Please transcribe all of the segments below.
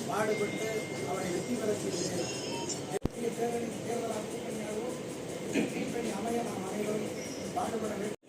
பாடுபட்டு அவரை வெற்றி பெற செய்து தேர்தல் கூட்டணி அமைய நாம் அனைவரும் பாடுபட வேண்டும்.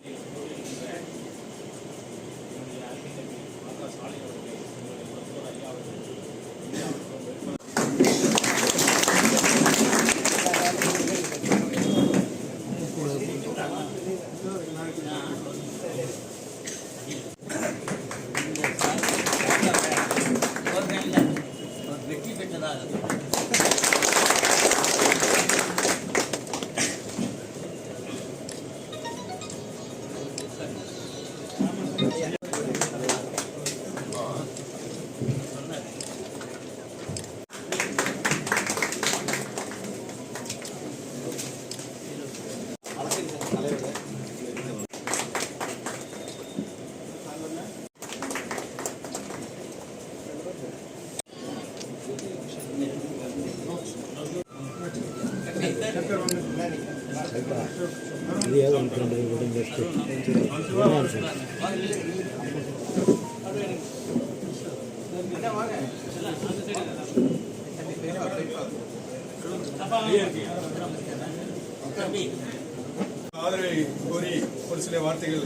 ஆதரவை கோரி ஒரு சில வார்த்தைகள்.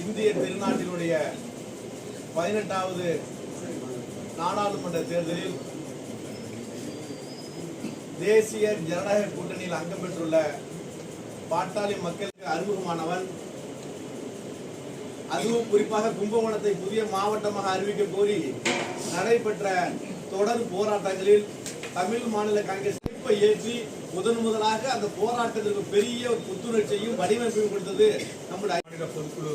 இந்திய திருநாட்டினுடைய 18வது நாடாளுமன்ற தேர்தலில் தேசிய ஜனநாயக கூட்டணியில் அங்கம் பெற்றுள்ள பாட்டாளி மக்களுக்கு அறிமுகமானவன். அதுவும் குறிப்பாக கும்பகோணத்தை புதிய மாவட்டமாக அறிவிக்க கோரி நடைபெற்ற தொடர் போராட்டங்களில் தமிழ் மாநில காங்கிரஸ் ஏற்றி முதலாக அந்த போராட்டத்திற்கு பெரிய ஒரு புத்துணர்ச்சியையும் வடிவமைப்பையும் கொடுத்தது நம்முடைய மாநில பொதுக்குழு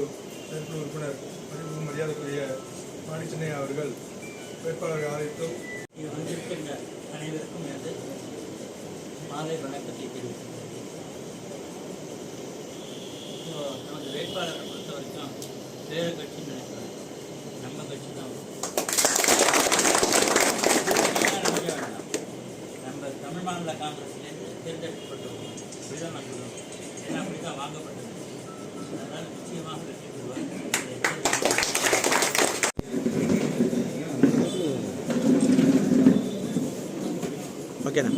உறுப்பினர் மரியாதைக்குரிய மாணி சென்னை அவர்கள் வேட்பாளரை ஆதரித்தும் வந்திருக்கின்ற அனைவருக்கும் எனது மாலை வணக்கத்தை தெரிவித்துள்ளேன். நமது வேட்பாளரை பொறுத்த வரைக்கும் வேறு கட்சி நினைக்கிறாங்க, நம்ம கட்சி தான். நம்ம தமிழ் மாநில காங்கிரஸ்லேருந்து தேர்ந்தெடுக்கப்பட்டிருக்கோம். அப்படிதான் நான் சொல்லுவோம். ஏன்னா அப்படிதான் வாங்கப்பட்டது. அதனால் நிச்சயமாக வெற்றி பெறுவார். ஓகேண்ணா.